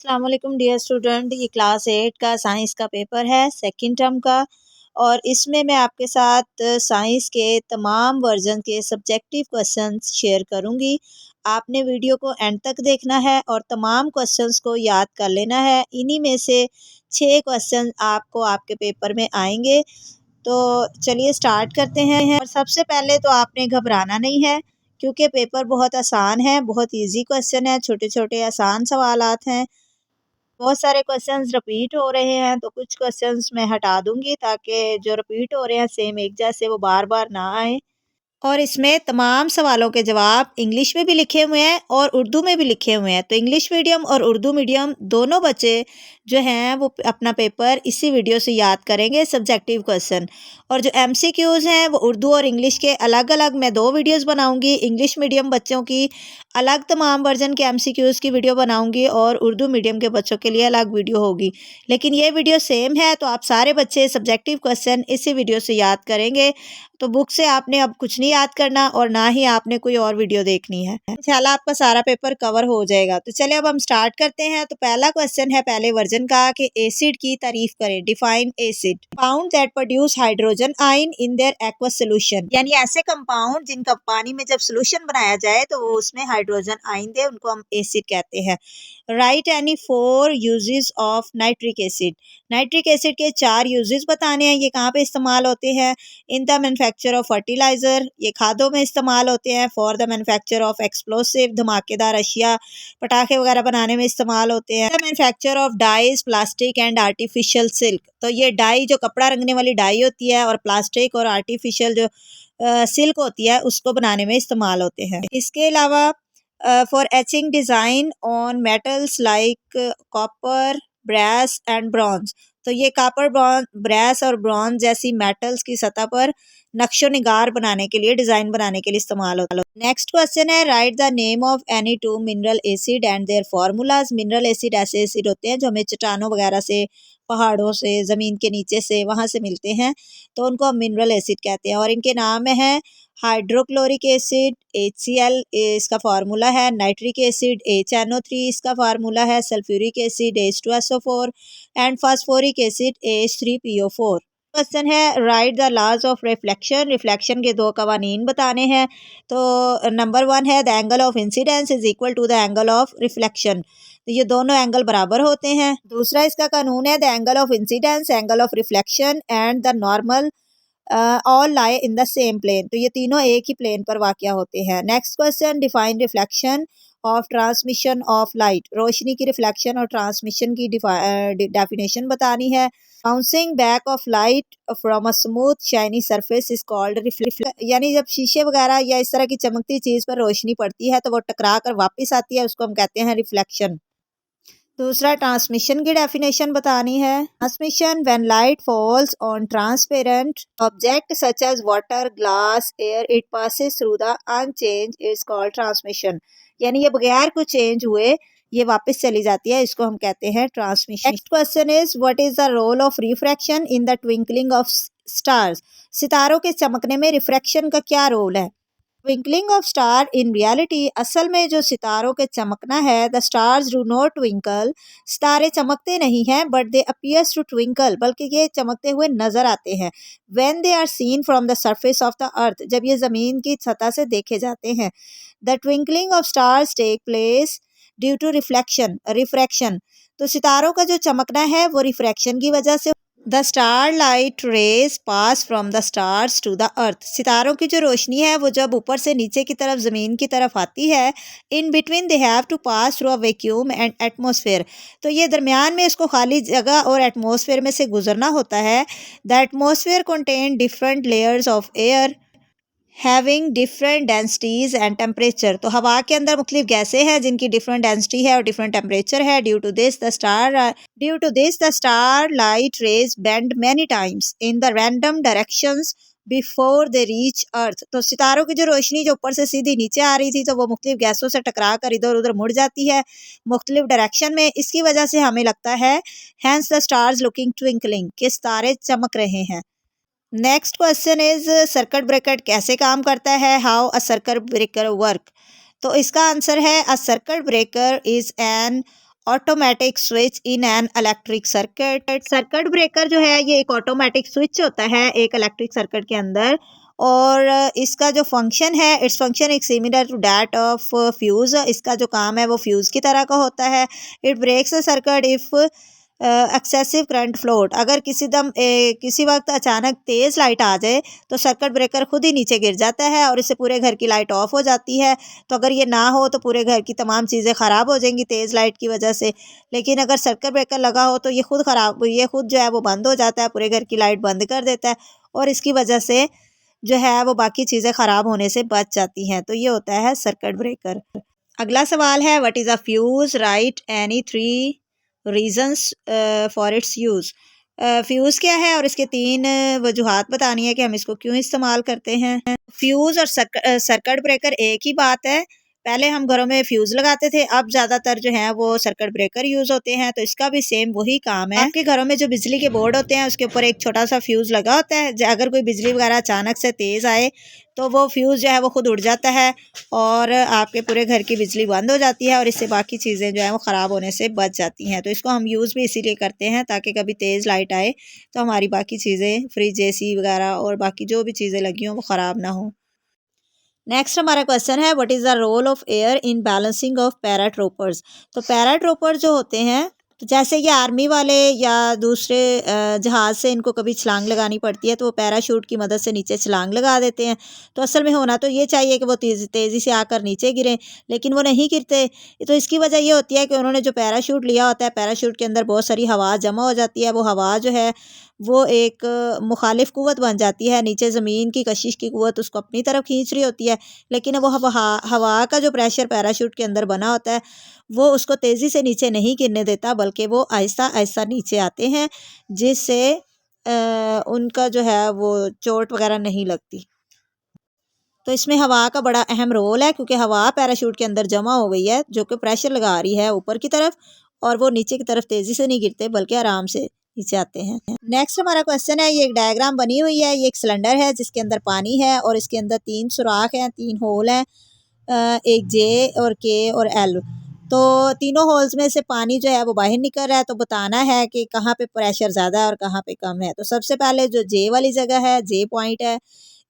अस्सलाम वालेकुम dear student. ये क्लास 8 का साइंस का पेपर है सेकंड टर्म का। और इसमें मैं आपके साथ साइंस के तमाम वर्जन के सब्जेक्टिव क्वेश्चंस शेयर करूंगी। आपने वीडियो को एंड तक देखना है और तमाम क्वेश्चंस को याद कर लेना है। इन्हीं में से 6 क्वेश्चन आपको आपके पेपर में आएंगे। तो चलिए स्टार्ट करते हैं। और सबसे पहले तो आपने घबराना नहीं है, क्योंकि पेपर बहुत आसान है, बहुत इजी क्वेश्चन है, छोटे छोटे आसान सवालात हैं। बहुत सारे क्वेश्चंस रिपीट हो रहे हैं, तो कुछ क्वेश्चंस मैं हटा दूंगी ताकि जो रिपीट हो रहे हैं सेम एक जैसे वो बार बार ना आए। और इसमें तमाम सवालों के जवाब इंग्लिश में भी लिखे हुए हैं और उर्दू में भी लिखे हुए हैं। तो इंग्लिश मीडियम और उर्दू मीडियम दोनों बच्चे जो हैं वो अपना पेपर इसी वीडियो से याद करेंगे सब्जेक्टिव क्वेश्चन। और जो एमसीक्यूज़ हैं वो उर्दू और इंग्लिश के अलग अलग मैं 2 वीडियोस बनाऊंगी। इंग्लिश मीडियम बच्चों की अलग तमाम वर्जन के एमसीक्यूज़ की वीडियो बनाऊंगी और उर्दू मीडियम के बच्चों के लिए अलग वीडियो होगी। लेकिन ये वीडियो सेम है, तो आप सारे बच्चे सब्जेक्टिव क्वेश्चन इसी वीडियो से याद करेंगे। तो बुक से आपने अब कुछ नहीं याद करना और ना ही आपने कोई और वीडियो देखनी है। इंशाल्लाह आपका सारा पेपर कवर हो जाएगा। तो चलिए अब हम स्टार्ट करते हैं। तो पहला क्वेश्चन है पहले वर्जन का कि एसिड की तारीफ करें। Define acid. Compound that produce hydrogen ion in their aqueous solution. यानी ऐसे कंपाउंड जिनका पानी में जब सोल्यूशन बनाया जाए तो वो उसमें हाइड्रोजन आयन दे, उनको हम एसिड कहते हैं। Right any 4 uses of nitric acid. Nitric acid के 4 यूजेस बताने हैं। ये कहाँ पे इस्तेमाल होते हैं? In the manufacture of fertiliser, ये खादों में इस्तेमाल होते हैं। For the manufacture of explosive, धमाकेदार अशिया, पटाखे वगैरह बनाने में इस्तेमाल होते हैं। The manufacture of dyes, plastic and artificial silk. तो ये डाई जो कपड़ा रंगने वाली डाई होती है और प्लास्टिक और आर्टिफिशियल जो सिल्क होती है उसको बनाने में इस्तेमाल होते हैं। इसके अलावा for etching design on metals like copper, brass and bronze. तो ये कॉपर, ब्रास और ब्रॉन्ज जैसी मेटल्स की सतह पर नक्शो निगार बनाने के लिए, डिज़ाइन बनाने के लिए इस्तेमाल होता है। नेक्स्ट क्वेश्चन है write the name of any 2 mineral acid and their formulas. Mineral acid ऐसे एसिड होते हैं जो हमें चट्टानों वगैरह से, पहाड़ों से, ज़मीन के नीचे से, वहाँ से मिलते हैं, तो उनको हम मिनरल एसिड कहते हैं। और इनके नाम है हाइड्रोक्लोरिक एसिड HCl इसका फार्मूला है, नाइट्रिक एसिड HNO3 इसका फार्मूला है, sulphuric acid H2SO4 and phosphoric acid H3PO4। Question है write the laws of reflection. Reflection के 2 कवानीन बताने हैं। तो नंबर 1 है the angle of incidence is equal to the angle of reflection. तो ये दोनों एंगल बराबर होते हैं। दूसरा इसका कानून है the angle of incidence, angle of reflection and the normal all lie in the same plane. तो ये तीनों एक ही प्लेन पर वाक़या होते हैं। Next question define reflection of transmission of light. रोशनी की रिफ्लेक्शन और ट्रांसमिशन की डेफिनेशन बतानी है। Bouncing back of light from a smooth shiny surface is called reflection. यानी जब शीशे वगैरह या इस तरह की चमकती चीज़ पर रोशनी पड़ती है तो वो टकरा कर वापस आती है, उसको हम कहते हैं रिफ्लेक्शन। दूसरा ट्रांसमिशन की डेफिनेशन बतानी है। Transmission when light falls on transparent object such as water, glass, air, it passes through the unchanged is called transmission. यानी ये बगैर कुछ चेंज हुए ये वापस चली जाती है, इसको हम कहते हैं transmission. Next question is what is the role of refraction in the twinkling of stars. सितारों के चमकने में रिफ्रैक्शन का क्या रोल है? Twinkling of star in reality, असल में जो सितारों के चमकना है, the stars do not twinkle, सितारे चमकते नहीं हैं, but they appears to twinkle, बल्कि ये चमकते हुए नजर आते हैं। When they are seen from the surface of the earth, जब ये जमीन की सतह से देखे जाते हैं। The twinkling of stars take place due to refraction. तो सितारों का जो चमकना है वो रिफ्रैक्शन की वजह से। The star light rays pass from the stars to the earth. सितारों की जो रोशनी है वो जब ऊपर से नीचे की तरफ, ज़मीन की तरफ आती है, in between they have to pass through a vacuum and atmosphere. तो ये दरमियान में इसको खाली जगह और एटमॉस्फेयर में से गुजरना होता है। The atmosphere contain different layers of air having different densities and temperature. तो हवा के अंदर मुख्तलिफ गैसें हैं जिनकी डिफरेंट डेंसिटी है और डिफरेंट टेम्परेचर है। Due to this the star light rays bend many times in the random directions before they reach earth. तो सितारों की जो रोशनी जो ऊपर से सीधी नीचे आ रही थी तो वो मुख्तलिफ गैसों से टकरा कर इधर उधर मुड़ जाती है मुख्तलिफ डायरेक्शन में। इसकी वजह से हमें लगता है hence the stars looking twinkling, के सितारे चमक रहे हैं। Next question is circuit breaker कैसे काम करता है? How a circuit breaker work. तो इसका आंसर है a circuit breaker is an automatic switch in an electric circuit. Circuit breaker जो है ये एक ऑटोमेटिक स्विच होता है एक इलेक्ट्रिक सर्किट के अंदर, और इसका जो फंक्शन है, इट्स फंक्शन एक similar to that of fuse. इसका जो काम है वो फ्यूज़ की तरह का होता है। It breaks the circuit if excessive current flowed. अगर किसी वक्त अचानक तेज़ लाइट आ जाए तो सर्किट ब्रेकर खुद ही नीचे गिर जाता है और इससे पूरे घर की लाइट ऑफ हो जाती है। तो अगर ये ना हो तो पूरे घर की तमाम चीज़ें ख़राब हो जाएंगी तेज़ लाइट की वजह से। लेकिन अगर सर्किट ब्रेकर लगा हो तो ये खुद जो है वो बंद हो जाता है, पूरे घर की लाइट बंद कर देता है, और इसकी वजह से जो है वो बाकी चीज़ें ख़राब होने से बच जाती हैं। तो ये होता है सर्किट ब्रेकर। अगला सवाल है, what is a fuse, right any 3 reasons for its use. Fuse क्या है और इसके 3 वजूहात बतानी है कि हम इसको क्यों इस्तेमाल करते हैं। फ्यूज़ और सर्किट ब्रेकर एक ही बात है। पहले हम घरों में फ्यूज़ लगाते थे, अब ज़्यादातर जो है वो सर्किट ब्रेकर यूज़ होते हैं। तो इसका भी सेम वही काम है। आपके घरों में जो बिजली के बोर्ड होते हैं उसके ऊपर एक छोटा सा फ्यूज़ लगा होता है। अगर कोई बिजली वगैरह अचानक से तेज़ आए तो वो फ्यूज़ जो है वो खुद उड़ जाता है और आपके पूरे घर की बिजली बंद हो जाती है, और इससे बाकी चीज़ें जो हैं वो ख़राब होने से बच जाती हैं। तो इसको हम यूज़ भी इसीलिए करते हैं ताकि कभी तेज़ लाइट आए तो हमारी बाकी चीज़ें, फ्रिज, एसी वगैरह और बाकी जो भी चीज़ें लगी हों वो ख़राब ना हो। नेक्स्ट हमारा क्वेश्चन है, what is the role of air in balancing of paratroopers. तो पैराट्रोपर जो होते हैं, तो जैसे ये आर्मी वाले या दूसरे जहाज़ से इनको कभी छलांग लगानी पड़ती है तो वो पैराशूट की मदद से नीचे छलांग लगा देते हैं। तो असल में होना तो ये चाहिए कि वो तेज़ी से आकर नीचे गिरें, लेकिन वो नहीं गिरते। तो इसकी वजह ये होती है कि उन्होंने जो पैराशूट लिया होता है, पैराशूट के अंदर बहुत सारी हवा जमा हो जाती है। वो हवा जो है वो एक मुखालिफ कुव्वत बन जाती है। नीचे ज़मीन की कशिश की कुव्वत उसको अपनी तरफ खींच रही होती है, लेकिन वो हवा का जो प्रेशर पैराशूट के अंदर बना होता है वो उसको तेज़ी से नीचे नहीं गिरने देता, बल्कि वो आहिस्ता आहिस्ता नीचे आते हैं, जिससे उनका जो है वो चोट वगैरह नहीं लगती। तो इसमें हवा का बड़ा अहम रोल है, क्योंकि हवा पैराशूट के अंदर जमा हो गई है जो कि प्रेशर लगा रही है ऊपर की तरफ, और वो नीचे की तरफ तेज़ी से नहीं गिरते बल्कि आराम से नीचे आते हैं। नेक्स्ट हमारा क्वेश्चन है, ये एक डायग्राम बनी हुई है। ये एक सिलेंडर है जिसके अंदर पानी है और इसके अंदर 3 सुराख हैं, 3 होल हैं, एक जे और के और एल। तो तीनों होल्स में से पानी जो है वो बाहर निकल रहा है। तो बताना है कि कहाँ पे प्रेशर ज़्यादा है और कहाँ पे कम है। तो सबसे पहले जो जे वाली जगह है, जे पॉइंट है,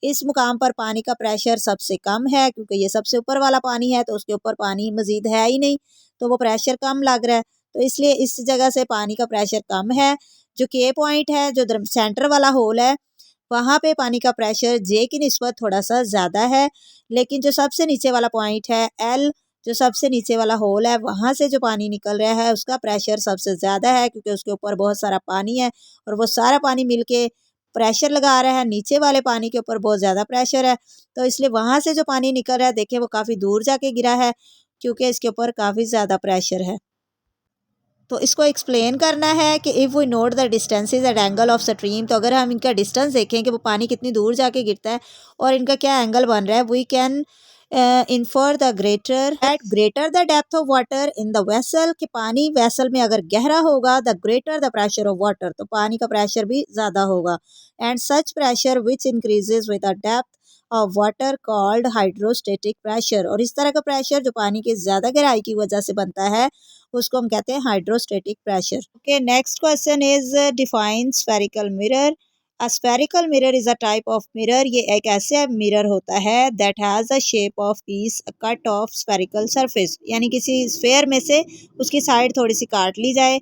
इस मुकाम पर पानी का प्रेशर सबसे कम है, क्योंकि ये सबसे ऊपर वाला पानी है तो उसके ऊपर पानी मज़ीद है ही नहीं, तो वो प्रेशर कम लग रहा है। तो इसलिए इस जगह से पानी का प्रेशर कम है। जो के पॉइंट है, जो सेंटर वाला होल है, वहाँ पे पानी का प्रेशर जे की निस्बत थोड़ा सा ज़्यादा है। लेकिन जो सबसे नीचे वाला पॉइंट है एल, जो सबसे नीचे वाला होल है, वहाँ से जो पानी निकल रहा है उसका प्रेशर सबसे ज़्यादा है, क्योंकि उसके ऊपर बहुत सारा पानी है और वो सारा पानी मिलके प्रेशर लगा रहा है। नीचे वाले पानी के ऊपर बहुत ज़्यादा प्रेशर है, तो इसलिए वहाँ से जो पानी निकल रहा है, देखिए वो काफ़ी दूर जाके गिरा है, क्योंकि इसके ऊपर काफ़ी ज़्यादा प्रेशर है। तो इसको एक्सप्लेन करना है कि if we note the distances at angle of stream. तो अगर हम इनका डिस्टेंस देखें कि वो पानी कितनी दूर जाके गिरता है और इनका क्या एंगल बन रहा है, we can infer the greater the depth of water in the vessel, कि पानी वेसल में अगर गहरा होगा, the greater the pressure of water, तो पानी का प्रेशर भी ज़्यादा होगा। And such pressure which increases with the depth of water called hydrostatic pressure. और इस तरह का प्रेशर जो पानी की ज़्यादा गहराई की वजह से बनता है उसको हम कहते हैं hydrostatic pressure. Okay, next question is define spherical mirror. A spherical mirror is a type of mirror. ये एक ऐसे मिरर होता है that has a shape of peace cut off spherical surface, यानी किसी स्फेयर में से उसकी साइड थोड़ी सी काट ली जाए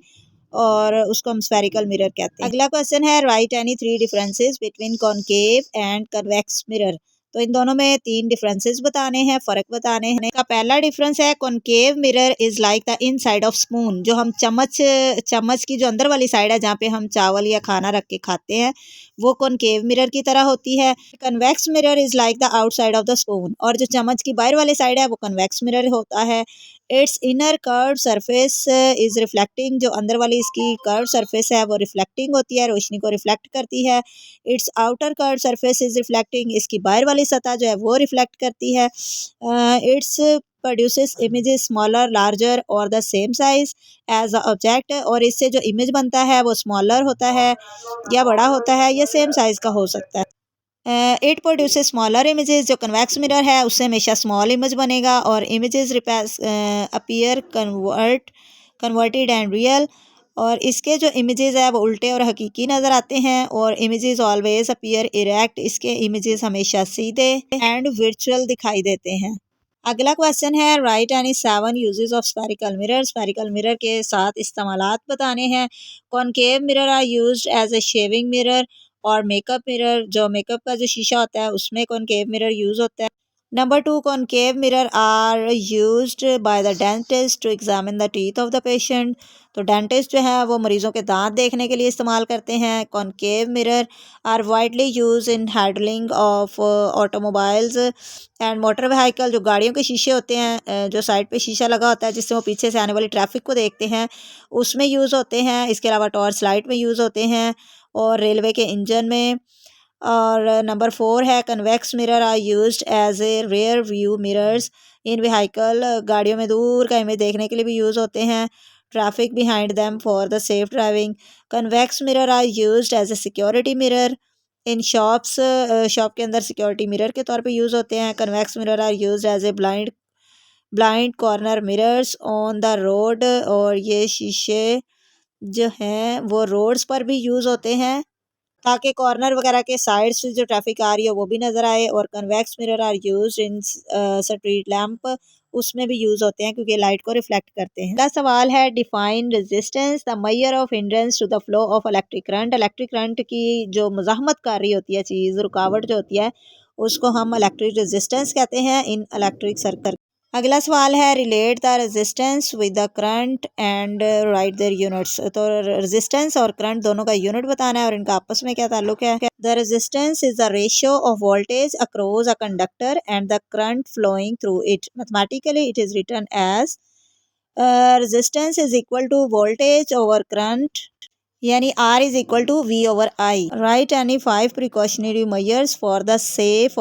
और उसको हम स्फेरिकल मिरर कहते हैं। अगला क्वेश्चन है, write any 3 differences between concave and convex mirror. तो इन दोनों में 3 डिफरेंसेस बताने हैं, फ़र्क बताने हैं। का पहला डिफरेंस है, concave mirror is like the inside of spoon. जो हम चम्मच की जो अंदर वाली साइड है जहाँ पे हम चावल या खाना रख के खाते हैं, वो कॉनकेव मिरर की तरह होती है। Convex mirror is like the outside of the spoon. और जो चम्मच की बाहर वाली साइड है वो कन्वेक्स मिरर होता है। It's inner curve surface is reflecting. जो अंदर वाली इसकी कर्व सरफेस है वो रिफ्लेक्टिंग होती है, रोशनी को रिफ्लेक्ट करती है। It's outer curve surface is reflecting. इसकी बाहर वाली सतह जो है वो रिफ्लेक्ट करती है। It's produces images smaller, larger और the same size as a object. और इससे जो इमेज बनता है वो स्मॉलर होता है या बड़ा होता है या सेम साइज का हो सकता है। It produces smaller images. जो कन्वेक्स मिरर है उससे हमेशा स्मॉल इमेज बनेगा और images appear convert converted and real. और इसके जो इमेजेस है वो उल्टे और हकीकी नज़र आते हैं और इमेजेस ऑलवेज अपीयर इरेक्ट, इसके इमेजेस हमेशा सीधे एंड वर्चुअल दिखाई देते हैं। अगला क्वेश्चन है write any 7 uses of spherical mirror. Spherical mirror के 7 इस्तेमालात बताने हैं। Concave mirror are used as a shaving mirror और मेकअप मिरर, जो मेकअप का जो शीशा होता है उसमें कॉनकेव मिरर यूज़ होता है। Number 2, concave mirror are used by the dentist to examine the teeth of the patient. तो डेंटिस्ट जो है वो मरीजों के दांत देखने के लिए इस्तेमाल करते हैं। Concave mirror are widely use in handling of automobiles and motor vehicle. जो गाड़ियों के शीशे होते हैं, जो साइड पे शीशा लगा होता है जिससे वो पीछे से आने वाली ट्रैफिक को देखते हैं, उसमें यूज़ होते हैं। इसके अलावा टॉर्च लाइट में यूज़ होते हैं और रेलवे के इंजन में। और नंबर 4 है convex mirror are used as a rear view mirrors in vehicle. गाड़ियों में दूर का इमेज देखने के लिए भी यूज़ होते हैं। Traffic behind them for the safe driving. Convex mirror are used as a security mirror in shops. Shop के अंदर सिक्योरिटी मिरर के तौर पे यूज़ होते हैं। Convex mirror are used as a blind corner mirrors on the road. और ये शीशे जो हैं वो रोड्स पर भी यूज़ होते हैं ताकि कॉर्नर वगैरह के साइड से जो ट्रैफिक आ रही है वो भी नज़र आए। और convex mirror are used in street lamp, उसमें भी यूज़ होते हैं क्योंकि लाइट को रिफ्लेक्ट करते हैं। अगला सवाल है define resistance the measure of hindrance to the flow of electric current. Electric current की जो मज़ाहमत कर रही होती है चीज़, रुकावट जो होती है, उसको हम इलेक्ट्रिक रेजिस्टेंस कहते हैं इन इलेक्ट्रिक सर्किट। अगला सवाल है relate the resistance with the current and write their units. तो रेजिस्टेंस और करंट दोनों का यूनिट बताना है और इनका आपस में क्या ताल्लुक है। The resistance is the ratio of voltage across a conductor and the current flowing through it. Mathematically it is written as resistance is equal to voltage over current, यानी R is equal to V over I। Write any 5 precautionary measures for the safe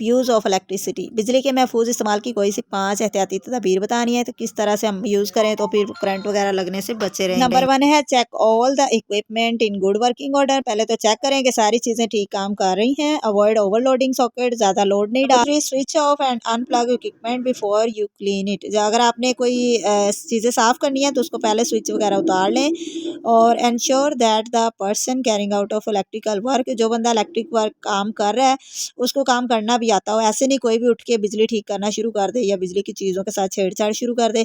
use of electricity. बिजली के महफूज इस्तेमाल की कोई सी 5 एहतियाती तदबीर बतानी है तो किस तरह से हम यूज़ करें तो फिर करंट वगैरह लगने से बचे रहेंगे। नंबर 1 है check all the equipment in good working order. पहले तो चेक करें कि सारी चीज़ें ठीक काम कर रही हैं। अवॉइड ओवरलोडिंग सॉकेट, ज़्यादा लोड नहीं डाल। Switch off and unplug equipment before you clean it. अगर आपने कोई चीज़ें साफ़ करनी है तो उसको पहले स्विच वगैरह उतार लें। और ensure that the person carrying out of electrical work, जो बंदा इलेक्ट्रिक वर्क काम कर रहा है उसको काम करना भी आता हो। ऐसे नहीं कोई भी उठ के बिजली ठीक करना शुरू कर दे या बिजली की चीज़ों के साथ छेड़छाड़ शुरू कर दे।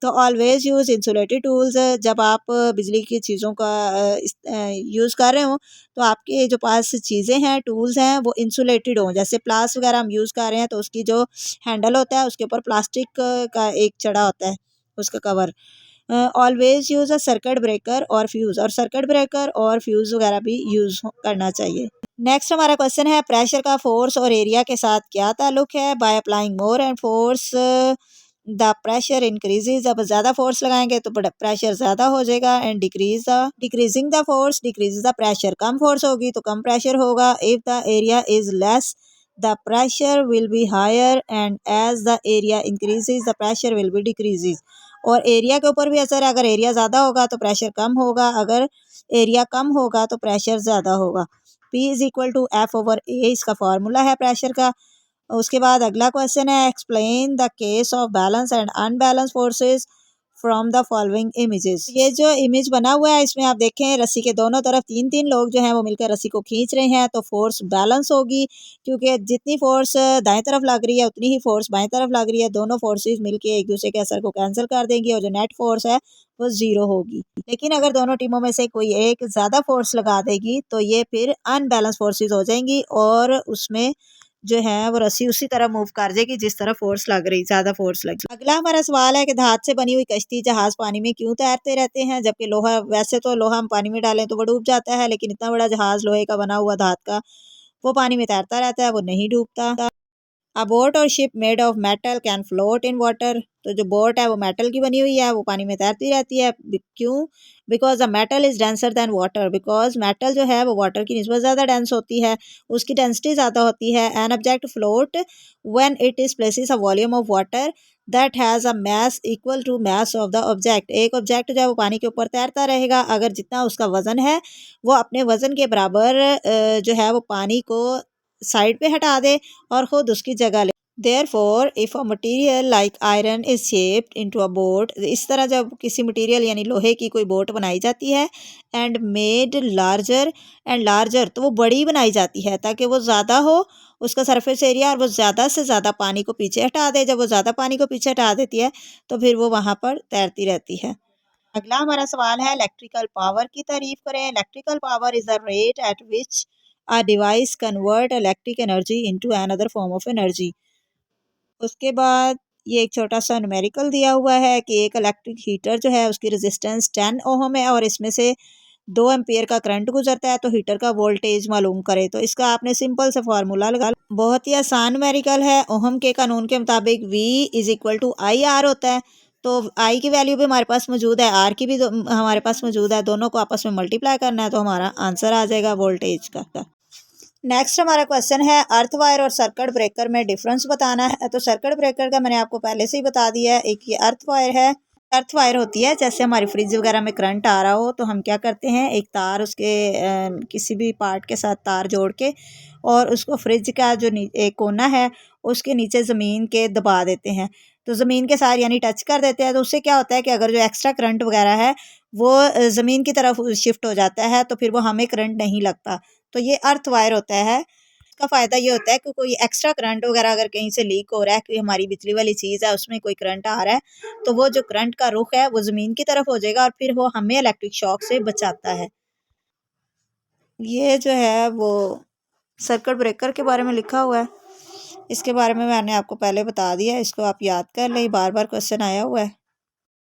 तो ऑलवेज यूज़ इंसुलेटेड टूल्स। जब आप बिजली की चीज़ों का यूज़ कर रहे हो तो आपके जो पास चीज़ें हैं, टूल्स हैं, वो इंसुलेटेड हों। जैसे प्लास वगैरह हम यूज़ कर रहे हैं तो उसकी जो हैंडल होता है उसके ऊपर प्लास्टिक का एक चढ़ा होता है, उसका कवर। ऑलवेज यूज़ अ सर्किट ब्रेकर और फ्यूज़, और सर्किट ब्रेकर और फ्यूज़ वगैरह भी यूज़ करना चाहिए। नेक्स्ट हमारा क्वेश्चन है प्रेशर का फोर्स और एरिया के साथ क्या ताल्लुक है। By applying more and force the pressure increases. जब ज़्यादा फोर्स लगाएंगे तो प्रेशर ज़्यादा हो जाएगा। And decreasing the force decrease the pressure. कम फोर्स होगी तो कम प्रेशर होगा। If the area is less the pressure will be higher and as the area increases the pressure will be decreases. और एरिया के ऊपर भी असर है। अगर एरिया ज़्यादा होगा तो प्रेशर कम होगा, अगर एरिया कम होगा तो प्रेशर ज़्यादा होगा। P is equal to F over A इसका फार्मूला है प्रेशर का। उसके बाद अगला क्वेश्चन है explain the case of balance and unbalance forces from the following images. ये जो इमेज बना हुआ है इसमें आप देखें रस्सी के दोनों तरफ तीन तीन लोग जो हैं वो मिलकर रस्सी को खींच रहे हैं, तो फोर्स बैलेंस होगी क्योंकि जितनी फोर्स दाएं तरफ लग रही है उतनी ही फोर्स बाएं तरफ लग रही है। दोनों फोर्सेस मिलके एक दूसरे के असर को कैंसिल कर देंगी और जो नेट फोर्स है वो जीरो होगी। लेकिन अगर दोनों टीमों में से कोई एक ज़्यादा फोर्स लगा देगी तो ये फिर अनबैलेंस फोर्सेस हो जाएंगी और उसमें जो है वो रस्सी उसी तरह मूव कर जाएगी जिस तरह फोर्स लग रही, ज्यादा फोर्स लगी। अगला हमारा सवाल है कि धात से बनी हुई कश्ती जहाज पानी में क्यों तैरते रहते हैं जबकि लोहा, वैसे तो लोहा हम पानी में डालें तो वो डूब जाता है, लेकिन इतना बड़ा जहाज लोहे का बना हुआ धात का वो पानी में तैरता रहता है, वो नहीं डूबता। अ बोट और ship made of metal can float in water. तो जो बोट है वो मेटल की बनी हुई है, वो पानी में तैरती रहती है। क्यों? Because the metal is denser than water. Because metal जो है वो वाटर की निस्बत ज़्यादा डेंस होती है, उसकी डेंसिटी ज़्यादा होती है। An object float when it is places a volume of water that has a mass equal to mass of the object. एक ऑब्जेक्ट जो है वो पानी के ऊपर तैरता रहेगा अगर जितना उसका वजन है वो अपने वजन के बराबर जो है वो पानी को साइड पे हटा दे और खुद उसकी जगह ले। Therefore, if a material like iron is shaped into a boat, इस तरह जब किसी मटेरियल यानी लोहे की कोई बोट बनाई जाती है and made larger and larger, तो वो बड़ी बनाई जाती है ताकि वो ज़्यादा हो उसका सरफेस एरिया, और वो ज़्यादा से ज़्यादा पानी को पीछे हटा दे। जब वो ज़्यादा पानी को पीछे हटा देती है तो फिर वो वहाँ पर तैरती रहती है। अगला हमारा सवाल है इलेक्ट्रिकल पावर की तारीफ करें। Electrical power is the rate at which a device convert electric energy into another form of energy. उसके बाद ये एक छोटा सा न्यूमेरिकल दिया हुआ है कि एक इलेक्ट्रिक हीटर जो है उसकी रेजिस्टेंस 10 ओहम है और इसमें से 2 एम्पियर का करंट गुजरता है, तो हीटर का वोल्टेज मालूम करें। तो इसका आपने सिंपल से फार्मूला लगा, बहुत ही आसान न्यूमेरिकल है। ओहम के कानून के मुताबिक V is equal to I R होता है। तो आई की वैल्यू भी हमारे पास मौजूद है, आर की भी हमारे पास मौजूद है, दोनों को आपस में मल्टीप्लाई करना है तो हमारा आंसर आ जाएगा वोल्टेज का। नेक्स्ट हमारा क्वेश्चन है अर्थ वायर और सर्किट ब्रेकर में डिफरेंस बताना है। तो सर्किट ब्रेकर का मैंने आपको पहले से ही बता दिया है। एक ये अर्थ वायर है। अर्थ वायर होती है जैसे हमारी फ्रिज वगैरह में करंट आ रहा हो तो हम क्या करते हैं, एक तार उसके किसी भी पार्ट के साथ तार जोड़ के और उसको फ्रिज का जो एक कोना है उसके नीचे ज़मीन के दबा देते हैं। तो ज़मीन के साथ यानी टच कर देते हैं, तो उससे क्या होता है कि अगर जो एक्स्ट्रा करंट वगैरह है वो ज़मीन की तरफ शिफ्ट हो जाता है, तो फिर वो हमें करंट नहीं लगता। तो ये अर्थ वायर होता है। इसका फ़ायदा ये होता है कि कोई एक्स्ट्रा करंट वगैरह अगर कहीं से लीक हो रहा है, कोई हमारी बिजली वाली चीज़ है उसमें कोई करंट आ रहा है, तो वो जो करंट का रुख है वो ज़मीन की तरफ हो जाएगा और फिर वो हमें इलेक्ट्रिक शॉक से बचाता है। ये जो है वो सर्किट ब्रेकर के बारे में लिखा हुआ है। इसके बारे में मैंने आपको पहले बता दिया है, इसको आप याद कर लें, बार बार क्वेश्चन आया हुआ है।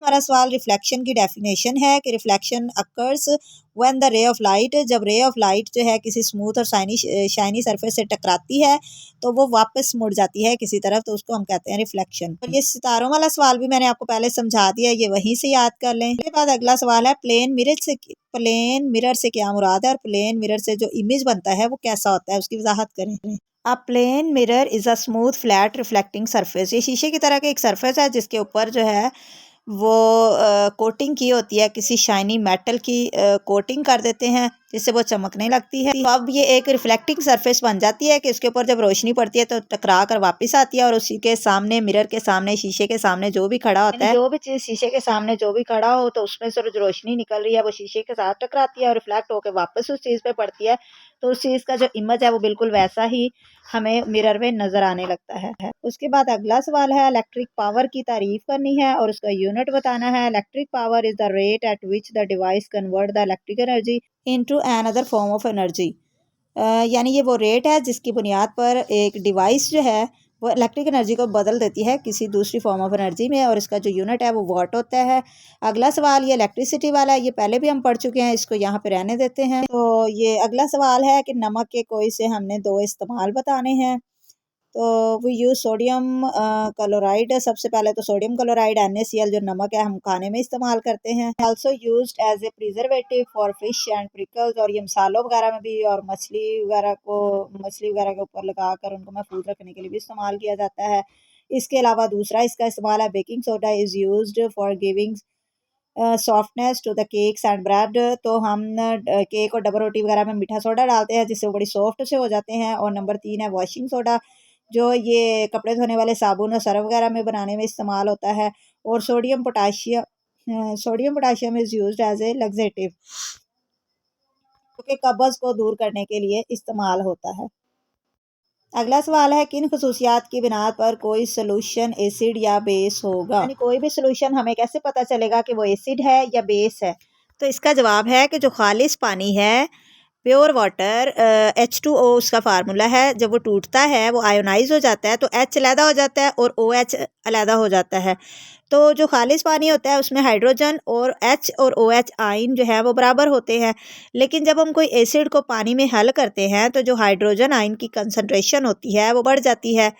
हमारा सवाल रिफ्लेक्शन की डेफिनेशन है कि reflection occurs when the ray of light, जब रे ऑफ लाइट जो है किसी स्मूथ और शाइनी सरफेस से टकराती है तो वो वापस मुड़ जाती है किसी तरफ, तो उसको हम कहते हैं रिफ्लेक्शन। और ये सितारों वाला सवाल भी मैंने आपको पहले समझा दिया, ये वहीं से याद कर लें। इसके बाद अगला सवाल है प्लेन मिरर से क्या मुराद है, और प्लेन मिरर से जो इमेज बनता है वो कैसा होता है, उसकी वजाहत करें। A plane mirror is a smooth flat reflecting surface, ये शीशे की तरह का एक सरफेस है जिसके ऊपर जो है वो कोटिंग की होती है, किसी शाइनी मेटल की कोटिंग कर देते हैं जिससे वो चमकने लगती है। तो अब ये एक रिफ्लेक्टिंग सरफेस बन जाती है कि इसके ऊपर जब रोशनी पड़ती है तो टकरा कर वापस आती है, और उसी के सामने मिरर के सामने शीशे के सामने जो भी खड़ा होता है, जो भी चीज़ शीशे के सामने जो भी खड़ा हो तो उसमें से जो रोशनी निकल रही है वो शीशे के साथ टकराती है और रिफ्लेक्ट होकर वापस उस चीज़ पे पड़ती है। तो उस चीज़ का जो इमेज है वो बिल्कुल वैसा ही हमें मिरर में नज़र आने लगता है। उसके बाद अगला सवाल है इलेक्ट्रिक पावर की तारीफ करनी है और उसका यूनिट बताना है। Electric power is the rate at which the device convert the electric energy into another form of energy. यानी ये वो रेट है जिसकी बुनियाद पर एक डिवाइस जो है वो इलेक्ट्रिक एनर्जी को बदल देती है किसी दूसरी फॉर्म ऑफ एनर्जी में, और इसका जो यूनिट है वो वाट होता है। अगला सवाल ये इलेक्ट्रिसिटी वाला है, ये पहले भी हम पढ़ चुके हैं, इसको यहाँ पे रहने देते हैं। तो ये अगला सवाल है कि नमक के कोई से हमने दो इस्तेमाल बताने हैं। तो वो यूज़ सोडियम क्लोराइड, सबसे पहले तो सोडियम क्लोराइड NaCl जो नमक है हम खाने में इस्तेमाल करते हैं। Also used as a preservative for fish and pickles, और ये मसालों वगैरह में भी और मछली वगैरह के ऊपर लगा कर उनको महफूज रखने के लिए भी इस्तेमाल किया जाता है। इसके अलावा दूसरा इसका इस्तेमाल है baking soda is used for giving softness to the cakes and bread. तो हम केक और डबल रोटी वगैरह में मीठा सोडा डालते हैं जिससे वो बड़ी सॉफ्ट से हो जाते हैं। और नंबर 3 है वॉशिंग सोडा, जो ये कपड़े धोने वाले साबुन और सर्फ वगैरह में बनाने में इस्तेमाल होता है। और sodium potassium is used as a laxative, क्योंकि कब्ज़ को दूर करने के लिए इस्तेमाल होता है। अगला सवाल है किन खसूसियात की बिना पर कोई सोल्यूशन एसिड या बेस होगा, यानी कोई भी सोल्यूशन हमें कैसे पता चलेगा कि वो एसिड है या बेस है। तो इसका जवाब है कि जो खालिस पानी है, प्योर वाटर, H2O उसका फार्मूला है, जब वो टूटता है वो आयोनाइज हो जाता है तो H अलहदा हो जाता है और OH अलहदा हो जाता है। तो जो खालिस पानी होता है उसमें हाइड्रोजन और H और OH आयन जो है वो बराबर होते हैं। लेकिन जब हम कोई एसिड को पानी में हल करते हैं तो जो हाइड्रोजन आयन की कंसंट्रेशन होती है वो बढ़ जाती है।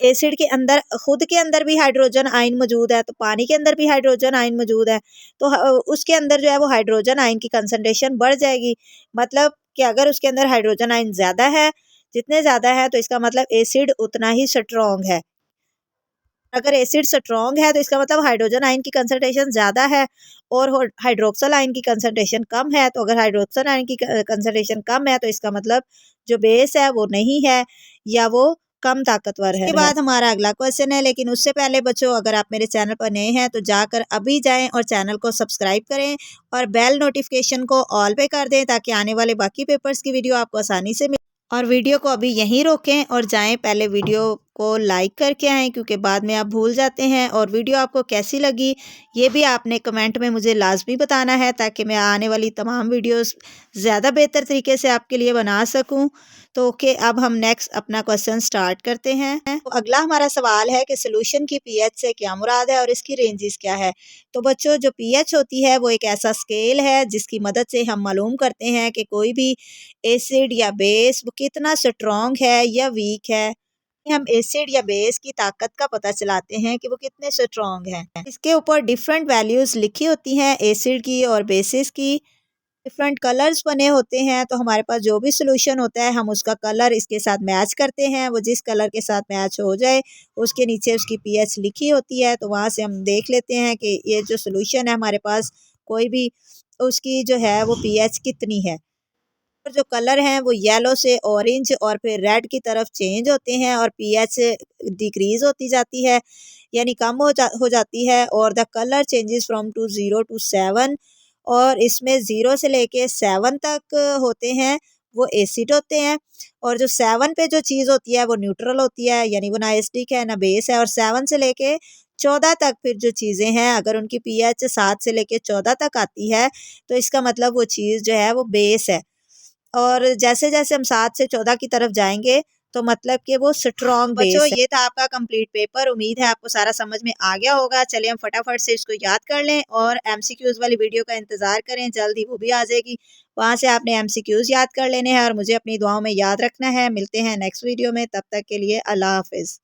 एसिड के अंदर खुद के अंदर भी हाइड्रोजन आयन मौजूद है, तो पानी के अंदर भी हाइड्रोजन आयन मौजूद है, तो उसके अंदर जो है वो हाइड्रोजन आयन की कंसंट्रेशन बढ़ जाएगी। मतलब कि अगर उसके अंदर हाइड्रोजन आयन ज़्यादा है, जितने ज़्यादा है तो इसका मतलब एसिड उतना ही स्ट्रॉन्ग है। अगर एसिड स्ट्रॉन्ग है तो इसका मतलब हाइड्रोजन आयन की कंसंट्रेशन ज़्यादा है और हाइड्रोक्सल आयन की कंसंट्रेशन कम है। तो अगर हाइड्रोक्सल आयन की कंसंट्रेशन कम है तो इसका मतलब जो बेस है वो नहीं है या वो कम ताकतवर है। इसके बाद हमारा अगला क्वेश्चन है, लेकिन उससे पहले बच्चों अगर आप मेरे चैनल पर नए हैं तो जाकर अभी जाएं और चैनल को सब्सक्राइब करें और बेल नोटिफिकेशन को ऑल पे कर दें ताकि आने वाले बाकी पेपर्स की वीडियो आपको आसानी से मिले। और वीडियो को अभी यहीं रोकें और जाएं, पहले वीडियो को लाइक करके आएँ क्योंकि बाद में आप भूल जाते हैं। और वीडियो आपको कैसी लगी ये भी आपने कमेंट में मुझे लाजमी बताना है ताकि मैं आने वाली तमाम वीडियोस ज़्यादा बेहतर तरीके से आपके लिए बना सकूं। तो ओके, अब हम नेक्स्ट अपना क्वेश्चन स्टार्ट करते हैं। तो अगला हमारा सवाल है कि सोल्यूशन की पीएच से क्या मुराद है और इसकी रेंजेस क्या है। तो बच्चों जो पीएच होती है वो एक ऐसा स्केल है जिसकी मदद से हम मालूम करते हैं कि कोई भी एसिड या बेस वो कितना स्ट्रॉन्ग है या वीक है। हम एसिड या बेस की ताकत का पता चलाते हैं कि वो कितने स्ट्रॉन्ग हैं। इसके ऊपर डिफरेंट वैल्यूज़ लिखी होती हैं एसिड की और बेसिस की। डिफरेंट कलर्स बने होते हैं, तो हमारे पास जो भी सोल्यूशन होता है हम उसका कलर इसके साथ मैच करते हैं। वो जिस कलर के साथ मैच हो जाए उसके नीचे उसकी पीएच लिखी होती है, तो वहाँ से हम देख लेते हैं कि ये जो सोल्यूशन है हमारे पास कोई भी, उसकी जो है वो पीएच कितनी है। और जो कलर हैं वो येलो से ऑरेंज और फिर रेड की तरफ चेंज होते हैं और पीएच डिक्रीज होती जाती है, यानी कम हो जाती है। और the colour changes from to 0 to 7, और इसमें 0 से लेके 7 तक होते हैं वो एसिड होते हैं। और जो 7 पे जो चीज़ होती है वो न्यूट्रल होती है, यानी वो ना एसिडिक है ना बेस है। और 7 से लेके 14 तक फिर जो चीज़ें हैं अगर उनकी पीएच 7 से लेके 14 तक आती है तो इसका मतलब वो चीज़ जो है वो बेस है। और जैसे जैसे हम 7 से 14 की तरफ जाएंगे तो मतलब कि वो स्ट्रॉन्ग बेस है। ये था आपका कंप्लीट पेपर, उम्मीद है आपको सारा समझ में आ गया होगा। चलिए हम फटाफट से इसको याद कर लें और एमसीक्यूज वाली वीडियो का इंतजार करें, जल्द ही वो भी आ जाएगी। वहाँ से आपने एमसीक्यूज याद कर लेने हैं और मुझे अपनी दुआओं में याद रखना है। मिलते हैं नेक्स्ट वीडियो में, तब तक के लिए अल्लाह हाफिज़।